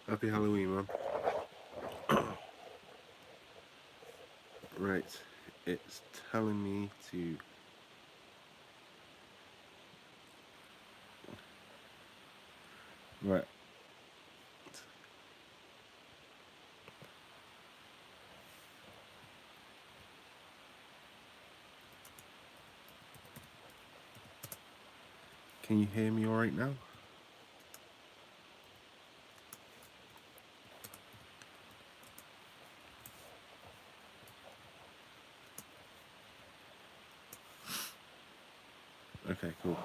Happy Halloween, man. Right, it's telling me to. Right. Can you hear me alright now? Okay, cool.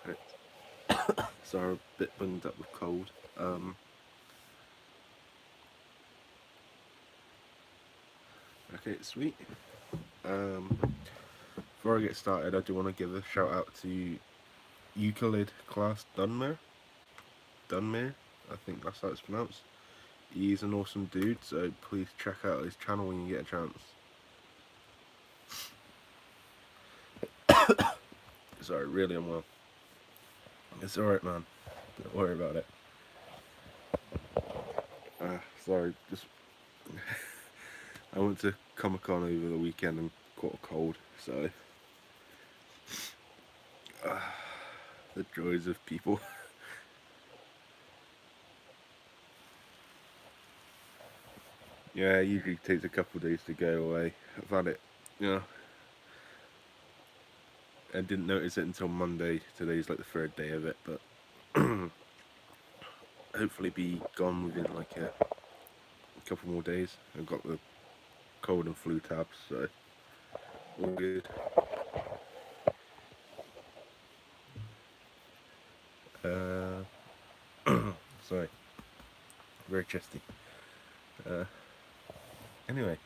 Right. So I'm a bit bunged up with cold. Okay, sweet. Before I get started, I do want to give a shout out to Euclid Class Dunmer. Dunmer, I think that's how it's pronounced. He's an awesome dude, so please check out his channel when you get a chance. Sorry, really unwell. It's alright, man. Don't worry about it. Sorry, just I went to Comic Con over the weekend and caught a cold, so the joys of people. Yeah, it usually takes a couple of days to go away. I've had it, you know, I didn't notice it until Monday. Today's like the third day of it, but hopefully be gone within like a couple more days. I've got the cold and flu tabs, so all good. Sorry, very chesty. Anyway,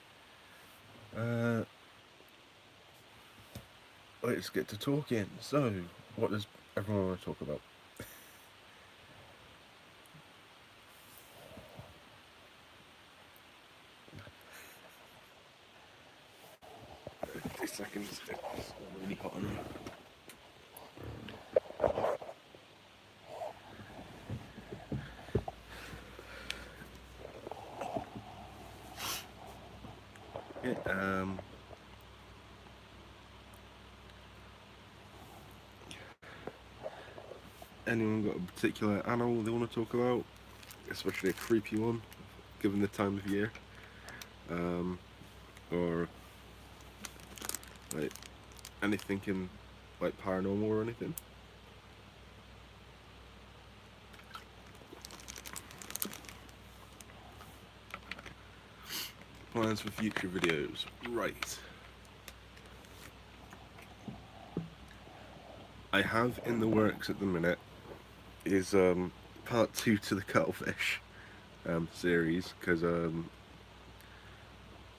let's get to talking. So, what does everyone want to talk about? 50 seconds. It's really hot on here. Yeah, anyone got a particular animal they want to talk about? Especially a creepy one, given the time of year? Or like anything in like paranormal or anything? Plans for future videos. Right. I have in the works at the minute is part 2 to the cuttlefish series, because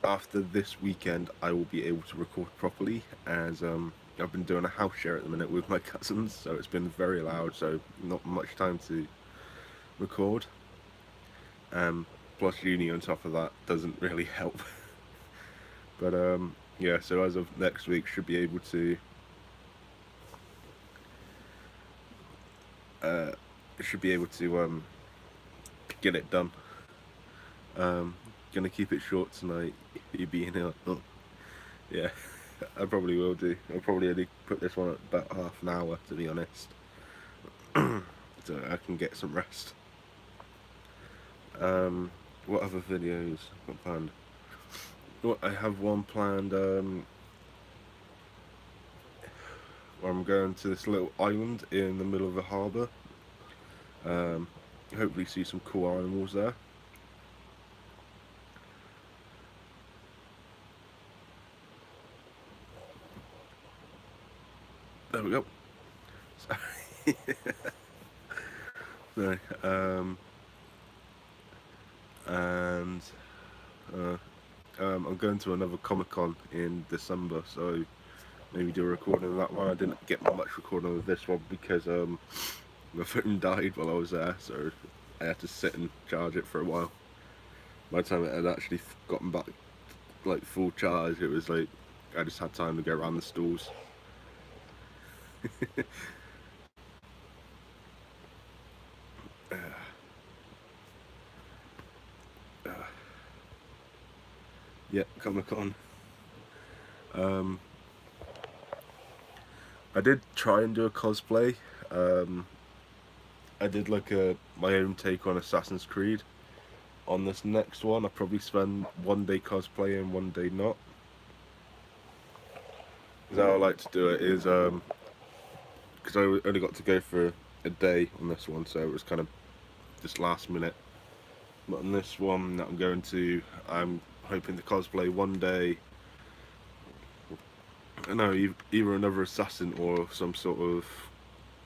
after this weekend I will be able to record properly, as I've been doing a house share at the minute with my cousins, so it's been very loud, so not much time to record. Plus uni on top of that doesn't really help. But yeah, so as of next week should be able to get it done. Gonna keep it short tonight. You being here, oh, yeah, I probably will do. I'll probably only put this one at about half an hour, to be honest, so I can get some rest. What other videos got planned? Well, I have one planned where I'm going to this little island in the middle of the harbour. Hopefully see some cool animals there. There we go. Sorry. Sorry. And I'm going to another Comic Con in December, so maybe do a recording of that one. I didn't get much recording of this one because my phone died while I was there, so I had to sit and charge it for a while. By the time it had actually gotten back like full charge, it was like I just had time to go around the stalls. Yeah, Comic Con. Um, I did try and do a cosplay. Um, I did like my own take on Assassin's Creed. On this next one, I probably spend one day cosplaying, one day not. Because how I like to do it is, because I only got to go for a day on this one, so it was kind of just last minute. But on this one that I'm going to, I'm hoping to cosplay one day. I don't know, either another assassin or some sort of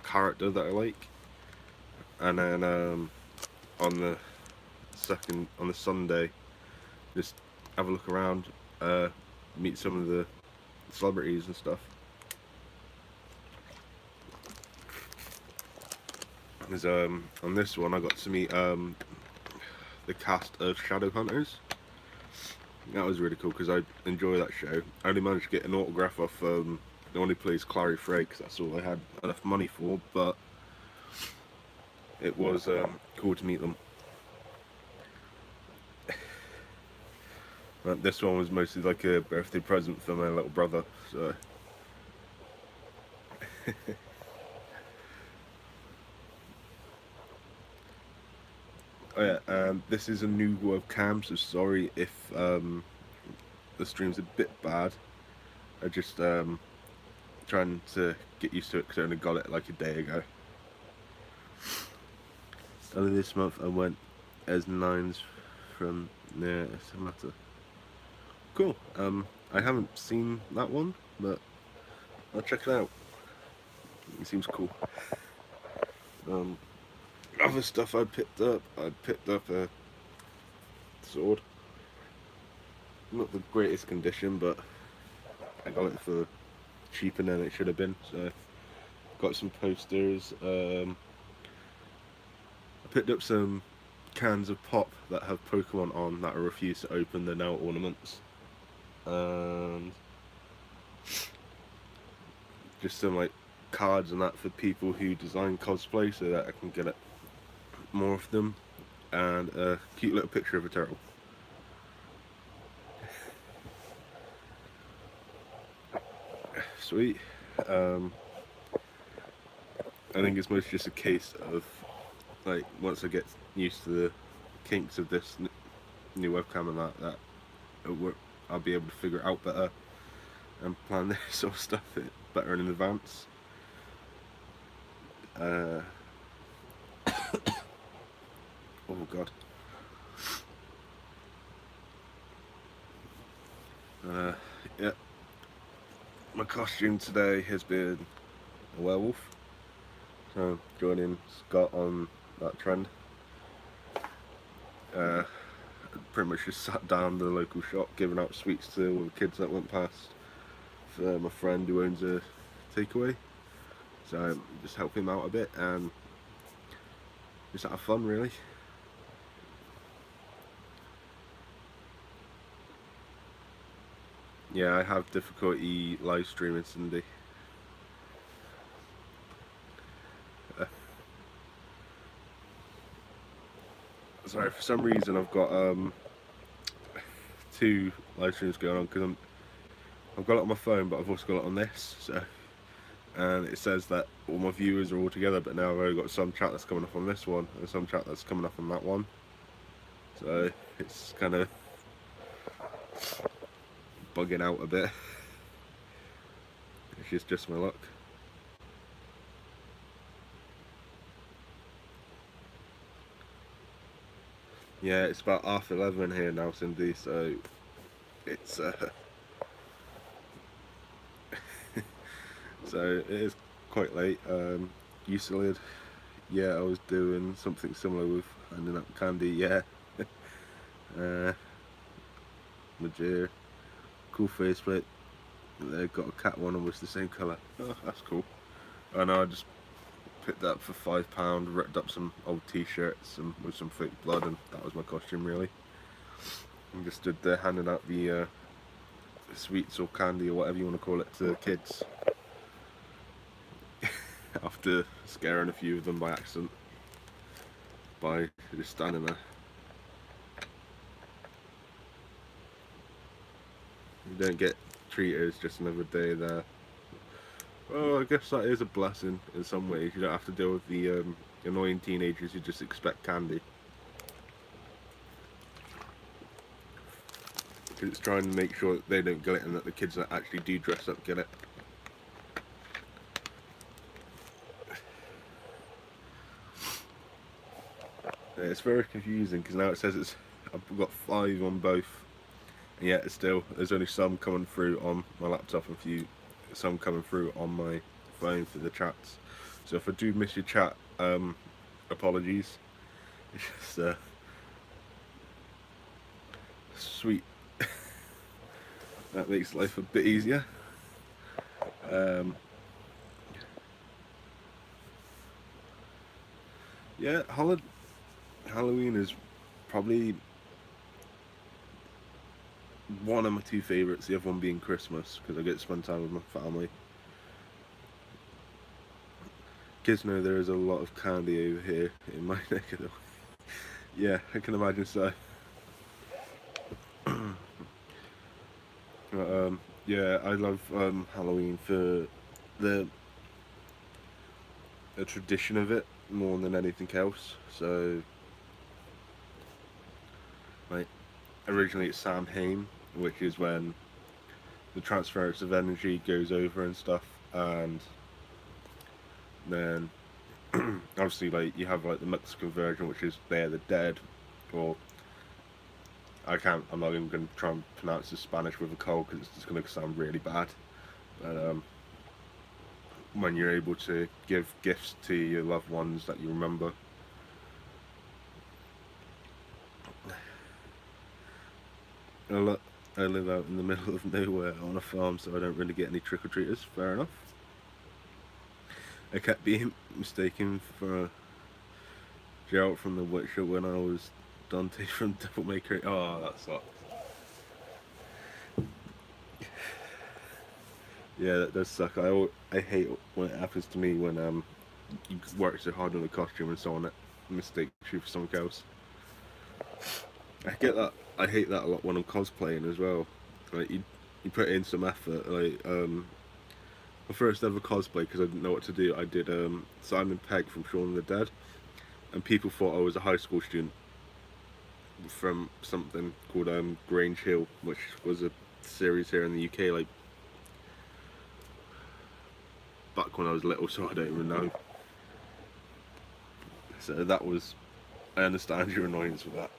character that I like. And then on the on the Sunday, just have a look around, meet some of the celebrities and stuff. Because on this one, I got to meet the cast of Shadowhunters. That was really cool because I enjoy that show. I only managed to get an autograph off the one who plays Clary Frey because that's all I had enough money for, but it was cool to meet them. This one was mostly like a birthday present for my little brother, so. Oh yeah, this is a new webcam, so sorry if the stream's a bit bad. I just trying to get used to it because I only got it like a day ago. Earlier this month I went as Nines from near Samata. Cool. I haven't seen that one, but I'll check it out. It seems cool. Other stuff I picked up a sword. Not the greatest condition, but I got it for cheaper than it should have been. So got some posters. I picked up some cans of pop that have Pokemon on that I refuse to open. They're now ornaments. And just some like cards and that for people who design cosplay so that I can get it more of them, and a cute little picture of a turtle. Sweet. I think it's mostly just a case of like once I get used to the kinks of this new webcam and that I'll be able to figure it out better and plan this sort of stuff better in advance. Oh god. Yeah. My costume today has been a werewolf. So joining Scott on that trend. Pretty much just sat down in the local shop giving out sweets to all the kids that went past for my friend who owns a takeaway. So just help him out a bit and just have fun really. Yeah, I have difficulty live streaming Sunday. Sorry, for some reason I've got two live streams going on because I've got it on my phone, but I've also got it on this. So, and it says that all my viewers are all together, but now I've only got some chat that's coming up on this one and some chat that's coming up on that one. So it's kind of bugging out a bit. It's just my luck. Yeah, it's about 11:30 here now, Cindy, so it's so it is quite late. Usually, yeah, I was doing something similar with handing out candy, yeah. Majir, cool faceplate. They got a cat one and was the same colour. Oh, that's cool. I know, I just picked that up for £5, ripped up some old t-shirts and with some fake blood, and that was my costume really. And just stood there handing out the sweets or candy or whatever you want to call it to the kids. After scaring a few of them by accident by just standing there. You don't get treated as just another day there. Well, I guess that is a blessing in some ways. You don't have to deal with the annoying teenagers who just expect candy. Because it's trying to make sure that they don't get it and that the kids that actually do dress up get it. Yeah, it's very confusing because now it says I've got 5 on both, and yet it's still there's only some coming through on my laptop and some coming through on my phone for the chats. So if I do miss your chat, apologies. It's just sweet. That makes life a bit easier. Yeah, Halloween is probably one of my 2 favourites, the other one being Christmas, because I get to spend time with my family. Kids know there is a lot of candy over here in my neck of the woods. Yeah, I can imagine so. But, yeah, I love Halloween for the tradition of it more than anything else. So, like, originally it's Samhain, which is when the transference of energy goes over and stuff, and then obviously like you have like the Mexican version, which is Day of the Dead, or I'm not even going to try and pronounce the Spanish with a cold because it's just going to sound really bad. But when you're able to give gifts to your loved ones that you remember. I live out in the middle of nowhere on a farm, so I don't really get any trick-or-treaters. Fair enough. I kept being mistaken for Geralt from The Witcher when I was Dante from Devil May Cry. Oh, that sucks. Yeah, that does suck. I hate when it happens to me when you work so hard on a costume and someone mistakes you for something else. I get that. I hate that a lot when I'm cosplaying as well. Like you put in some effort. Like my first ever cosplay, because I didn't know what to do, I did Simon Pegg from Shaun of the Dead, and people thought I was a high school student from something called Grange Hill, which was a series here in the UK, like back when I was little, so I don't even know. So that was, I understand your annoyance with that.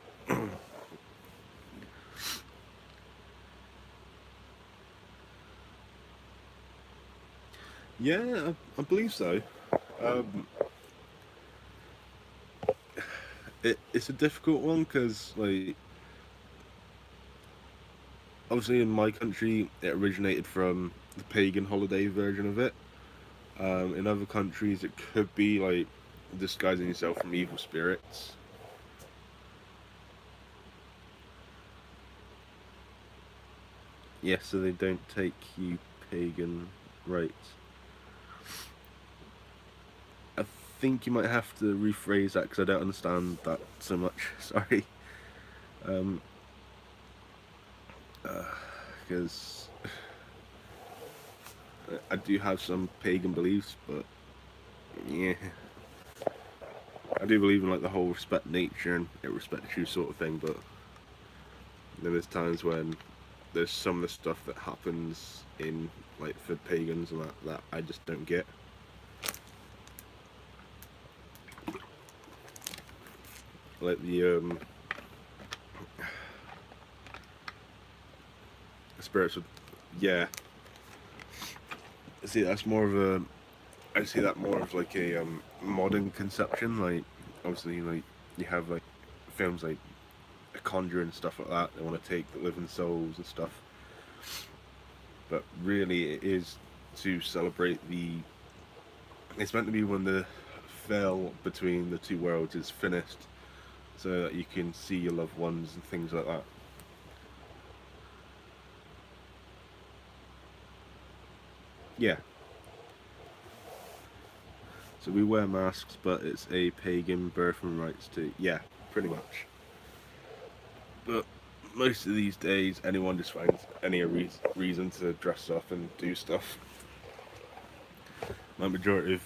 Yeah, I believe so. Um, it's a difficult one because, like, obviously in my country it originated from the pagan holiday version of it. In other countries it could be like disguising yourself from evil spirits. Yes, so they don't take you pagan rites. I think you might have to rephrase that because I don't understand that so much. Sorry. Um, because I do have some pagan beliefs, but yeah, I do believe in like the whole respect nature and it respects you sort of thing. But then there's times when there's some of the stuff that happens in like for pagans and that I just don't get. Like the spirits of, yeah. See, that's more of a, I see that more of like a modern conception. Like obviously, like you have like films like A Conjurer and stuff like that. They want to take the living souls and stuff, but really, it is to celebrate the. It's meant to be when the veil between the two worlds is finished, so that you can see your loved ones and things like that. Yeah. So we wear masks, but it's a pagan birth and rights too. Yeah, pretty much. But most of these days, anyone just finds any reason to dress up and do stuff. My majority of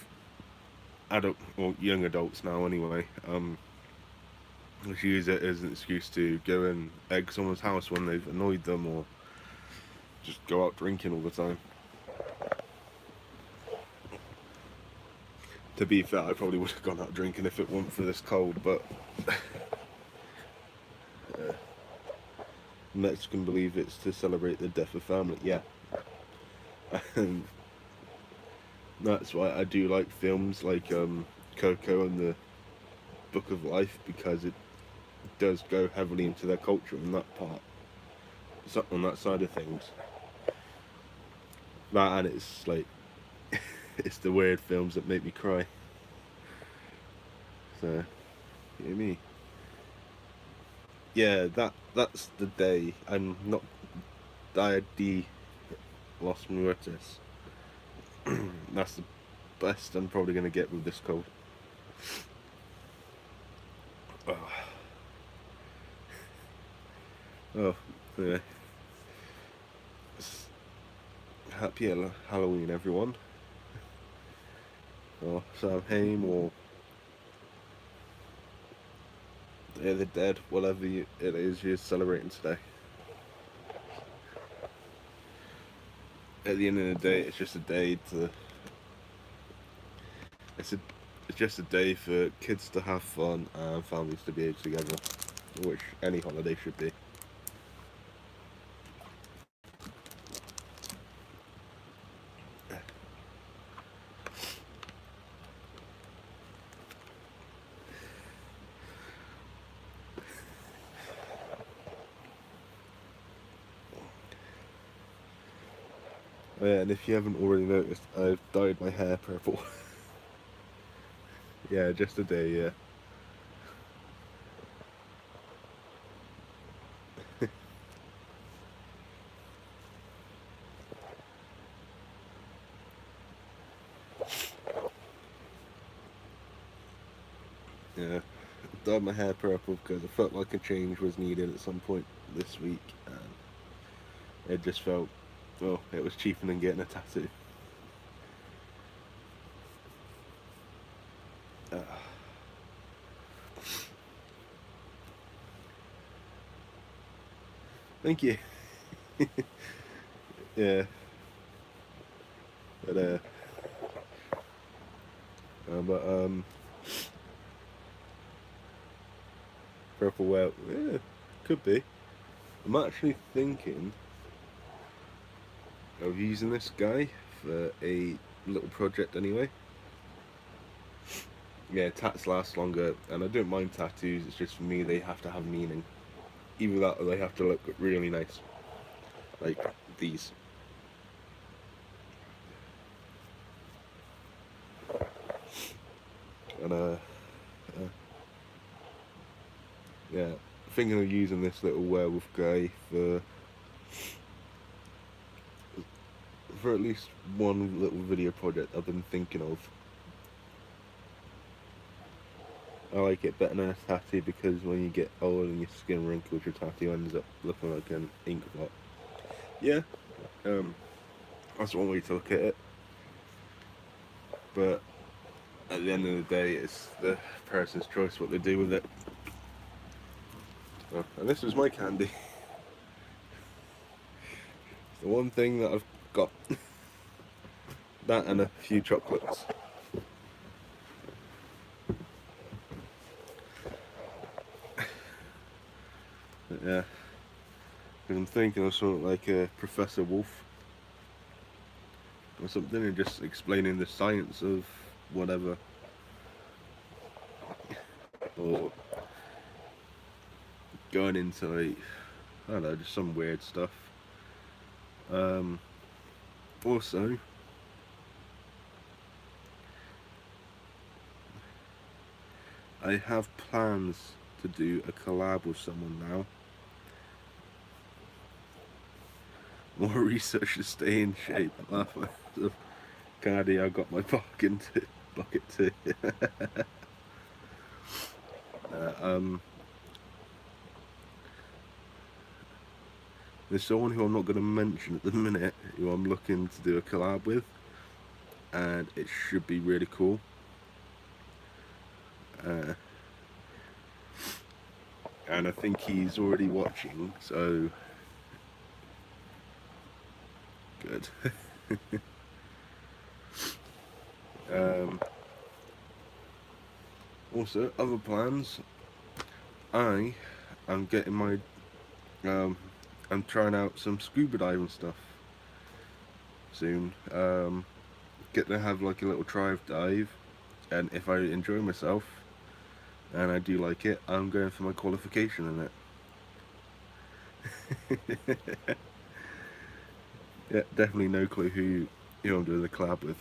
adult or young adults now, anyway, just use it as an excuse to go and egg someone's house when they've annoyed them, or just go out drinking all the time. To be fair, I probably would have gone out drinking if it weren't for this cold, but Mexican believe it's to celebrate the death of family. Yeah, and that's why I do like films like Coco and the Book of Life, because it does go heavily into their culture on that part, on that side of things. That, and it's like it's the weird films that make me cry. So, you know me. Yeah, that's the day I'm not Dia de Los Muertos. That's the best I'm probably gonna get with this cold. Oh, anyway. Happy Halloween, everyone. Or Samhain, or Day of the Dead, whatever it is you're celebrating today. At the end of the day, it's just a day to. It's just a day for kids to have fun and families to be together, which any holiday should be. Oh yeah, and if you haven't already noticed, I've dyed my hair purple. Yeah, just a day, yeah. Yeah, dyed my hair purple because I felt like a change was needed at some point this week, and it just felt, well, it was cheaper than getting a tattoo. Thank you. Yeah. But purple, well, yeah, could be. I'm actually thinking of using this guy for a little project anyway. Yeah, tats last longer, and I don't mind tattoos, it's just for me they have to have meaning. Either that or they have to look really nice. Like these. And yeah, thinking of using this little werewolf guy for at least one little video project I've been thinking of. I like it better than a tattoo because when you get old and your skin wrinkles, your tattoo ends up looking like an ink blot. Yeah, that's one way to look at it. But at the end of the day, it's the person's choice what they do with it. Oh, and this was my candy. It's the one thing that I've got. That and a few chocolates. But yeah, because I'm thinking of something like Professor Wolf or something, and just explaining the science of whatever, or going into like, I don't know, just some weird stuff. Also, I have plans to do a collab with someone now. More research to stay in shape. Cardi, I got my bucket too. There's someone who I'm not going to mention at the minute who I'm looking to do a collab with, and it should be really cool. And I think he's already watching, so good. Also, other plans. I am getting my I'm trying out some scuba diving stuff soon. Get to have like a little dive, and if I enjoy myself and I do like it, I'm going for my qualification in it. Yeah, definitely no clue who I'm doing the collab with.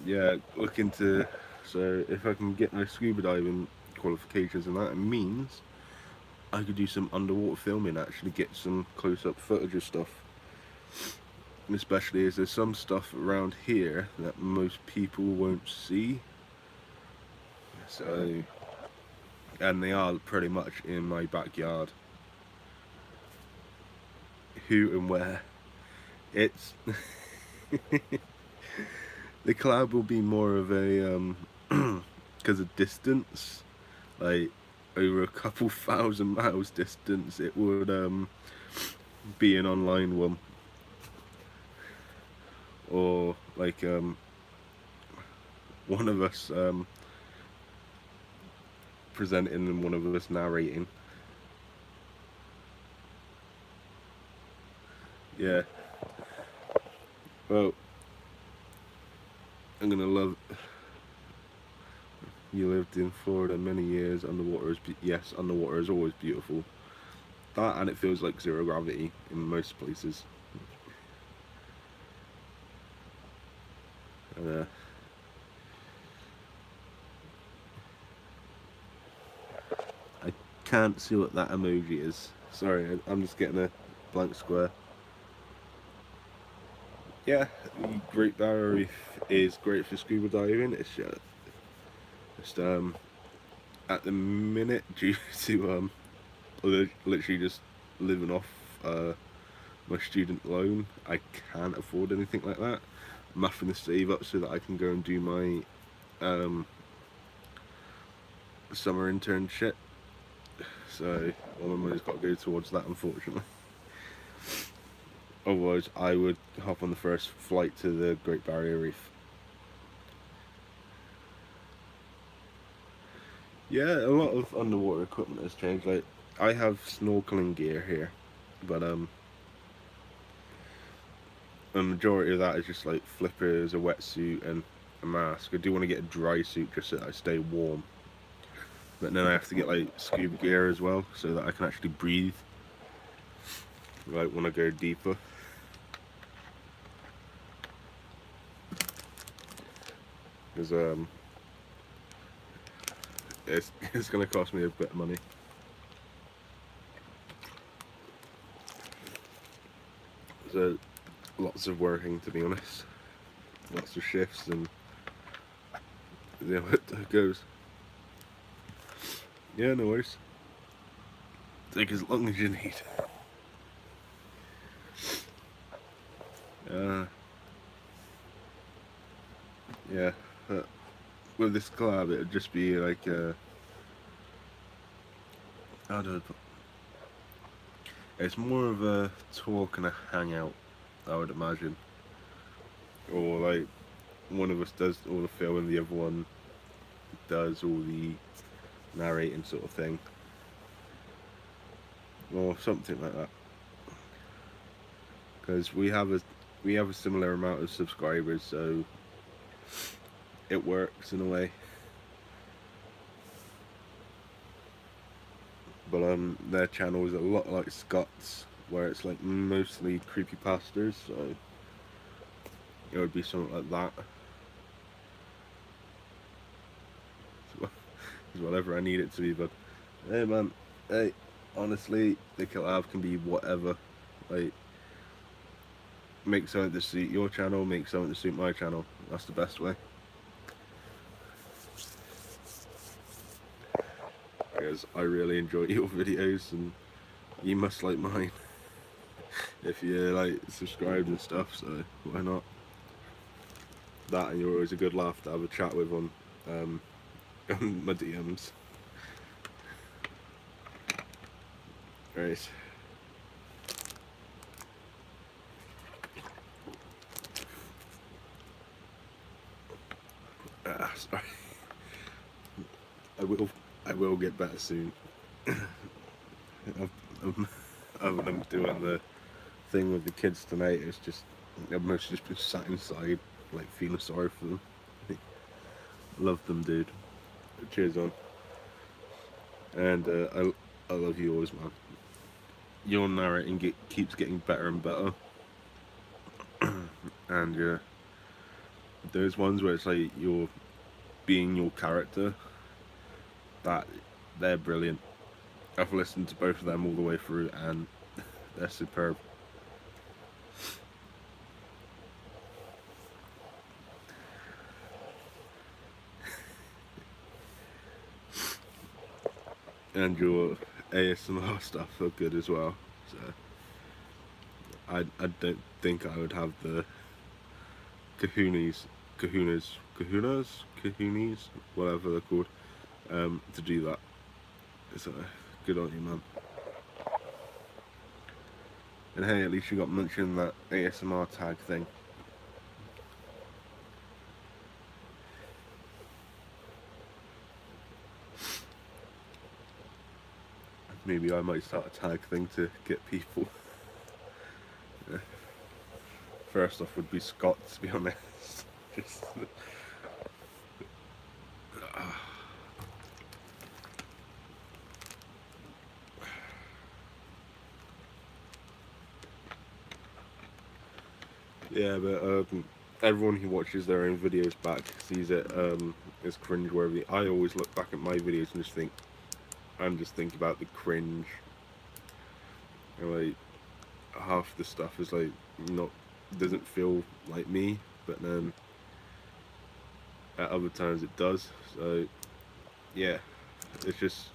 Yeah, looking to. So if I can get my scuba diving qualifications, and that, it means I could do some underwater filming, actually get some close-up footage of stuff. And especially as there's some stuff around here that most people won't see. So, and they are pretty much in my backyard. Who and where? It's the collab will be more of a because of distance, like over a couple thousand miles distance. It would be an online one, or like one of us presenting and one of us narrating. Yeah. Well, I'm gonna love. You lived in Florida many years. Underwater is yes, underwater is always beautiful. That, and it feels like zero gravity in most places. I can't see what that emoji is. Sorry, I'm just getting a blank square. Yeah, the Great Barrier Reef is great for scuba diving. It's just at the minute, due to literally just living off my student loan, I can't afford anything like that. I'm having to save up so that I can go and do my summer internship. So all my money's got to go towards that, unfortunately. Otherwise, I would hop on the first flight to the Great Barrier Reef. Yeah, a lot of underwater equipment has changed. Like, I have snorkeling gear here, but the majority of that is just like flippers, a wetsuit, and a mask. I do want to get a dry suit just so that I stay warm. But then I have to get like scuba gear as well, so that I can actually breathe. Like when I go deeper. Because it's gonna cost me a bit of money. So lots of working, to be honest. Lots of shifts, and you know, it goes. Yeah, no worries. Take as long as you need. Yeah, with this collab, it'd just be like how do I put? It's more of a talk and a hangout, I would imagine. Or like one of us does all the filming, the other one does all the narrating sort of thing, or something like that. Because we have a similar amount of subscribers, so it works in a way. But their channel is a lot like Scott's, where it's like mostly creepypastas, so it would be something like that. It's whatever I need it to be. But hey man, hey, honestly, the collab can be whatever. Like, make something to suit your channel, make something to suit my channel. That's the best way. Because I really enjoy your videos, and you must like mine if you're like subscribed and stuff, so why not? That, and you're always a good laugh to have a chat with on on my DMs. Right. Sorry. I will get better soon. Other than doing the thing with the kids tonight, it's just I've mostly just been sat inside, like feeling sorry for them. Love them, dude. Cheers on, and I love you always, man. Your narrating keeps getting better and better, and yeah, those ones where it's like you're being your character, that they're brilliant. I've listened to both of them all the way through, and they're superb. And your ASMR stuff are good as well. So I don't think I would have the kahunas, whatever they're called, to do that. So good on you, man. And hey, at least you got mentioned that ASMR tag thing. Maybe I might start a tag thing to get people. First off would be Scott, to be honest. Just yeah, but everyone who watches their own videos back sees it as cringe-worthy. I always look back at my videos and just think about the cringe. And like half the stuff is like not doesn't feel like me, but then at other times it does. So yeah, it's just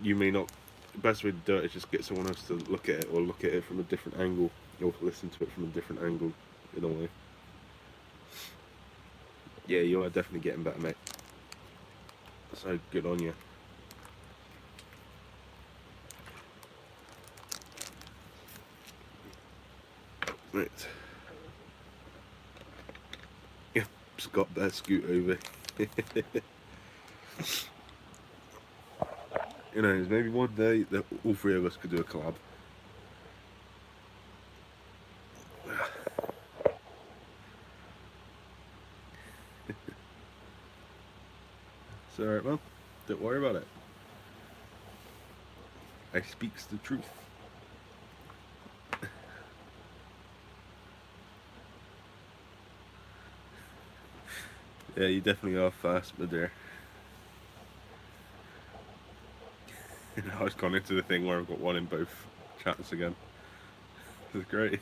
you may not. The best way to do it is just get someone else to look at it, or look at it from a different angle, or listen to it from a different angle, in a way. Yeah, you are definitely getting better, mate. So good on you. Right. Yeah, Scott better scoot over. You know, maybe one day that all three of us could do a collab. It's alright, man. Don't worry about it. I speaks the truth. Yeah, you definitely are fast, my dear. I was gone into the thing where I've got one in both chats again. It's great.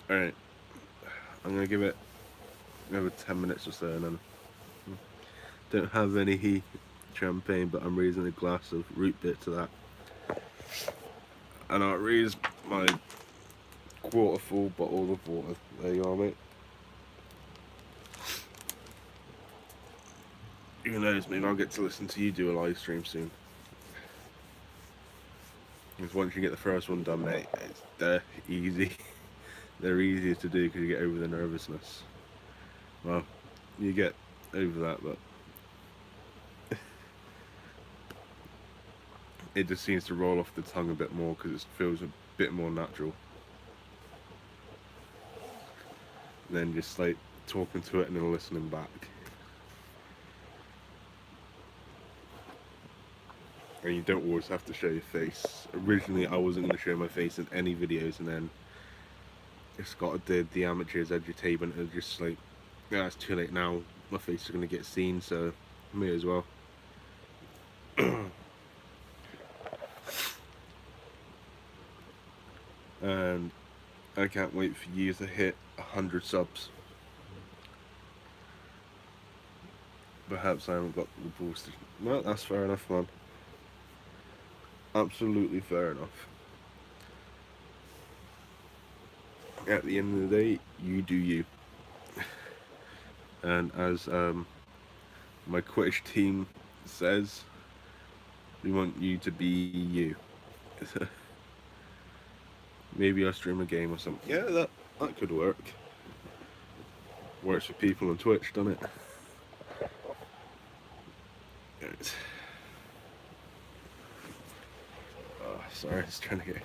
Alright, I'm gonna give it another 10 minutes or so, and then don't have any champagne, but I'm raising a glass of root beer to that. And I'll raise my quarter full bottle of water. There you are, mate. Who knows, maybe I'll get to listen to you do a live stream soon. Because once you get the first one done, mate, they're easy. They're easier to do because you get over the nervousness. Well, you get over that, but it just seems to roll off the tongue a bit more because it feels a bit more natural than just like talking to it and then listening back. And you don't always have to show your face. Originally, I wasn't going to show my face in any videos, and then Scott did the Amateurs Edutainment, and just like, yeah, it's too late now. My face is going to get seen, so may as well. And I can't wait for you to hit 100 subs. Perhaps I haven't got the balls to. Well, that's fair enough, man. Absolutely fair enough. At the end of the day, you do you. And as my Quidditch team says, we want you to be you. Maybe I'll stream a game or something. Yeah, that could work. Works for people on Twitch, doesn't it? Right. Oh, sorry, I was trying to get.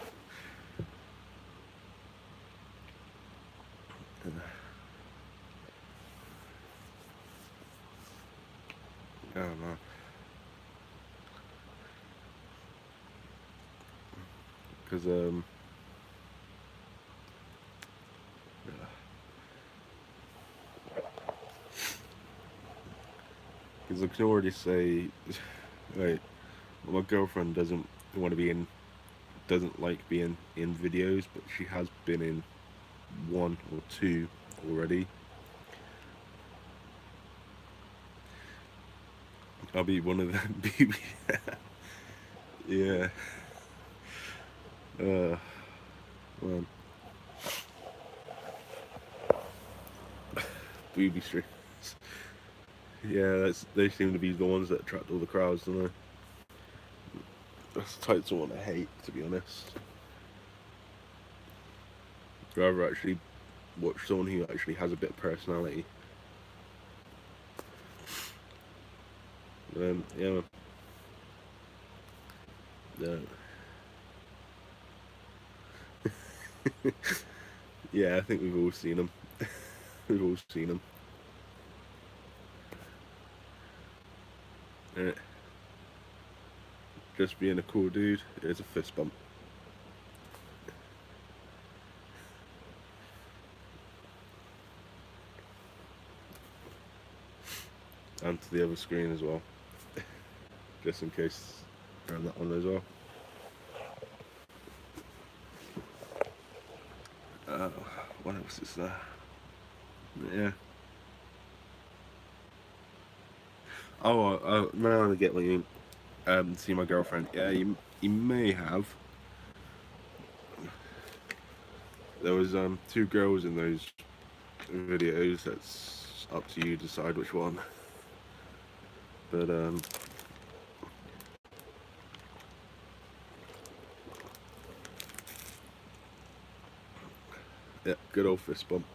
Oh man. Because because I can already say, right, my girlfriend doesn't want to be in, doesn't like being in videos, but she has been in one or two already. I'll be one of them, baby. Yeah. Man. Booby streams. Yeah, they seem to be the ones that attract all the crowds, don't they? That's the types of one I hate, to be honest. I'd rather actually watch someone who actually has a bit of personality. Yeah. Yeah. Yeah, I think we've all seen them. We've all seen them. Just being a cool dude is a fist bump. And to the other screen as well. Just in case you're on that one as well. What else is there? Yeah. Oh, now I get what you mean. See my girlfriend. Yeah, you may have. There was two girls in those videos. That's up to you to decide which one. But yeah, good old fist bump.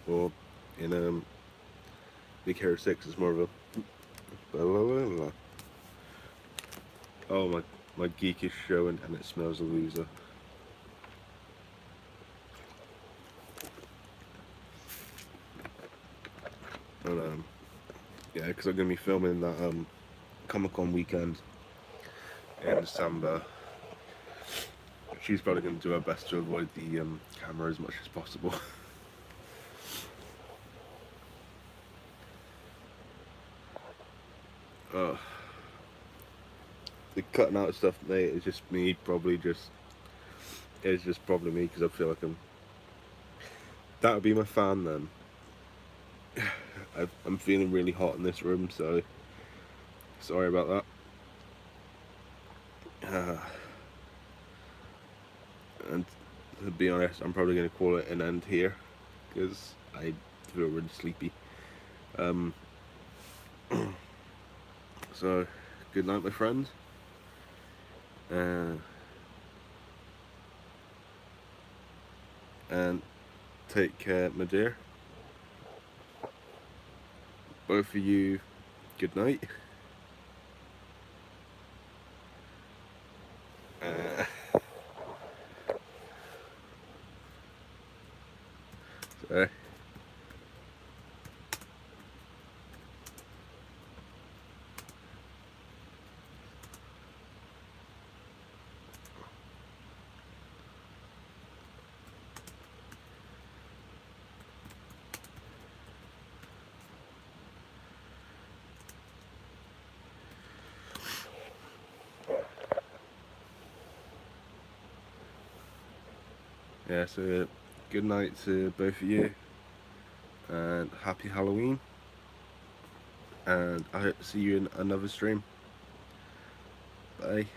Or in Big Hero 6 is more of a blah, blah, blah, blah. Oh, my geek is showing and it smells a loser. And yeah, because I'm going to be filming that Comic-Con weekend in December. She's probably going to do her best to avoid the camera as much as possible. The cutting out stuff, mate, is just me. It's just probably me because I feel like that would be my fan then. I'm feeling really hot in this room, so sorry about that. And to be honest, I'm probably going to call it an end here because I feel really sleepy. So, good night, my friends. And take care, my dear. Both of you, good night. Sorry. Yeah, so good night to both of you and happy Halloween. and I hope to see you in another stream. Bye.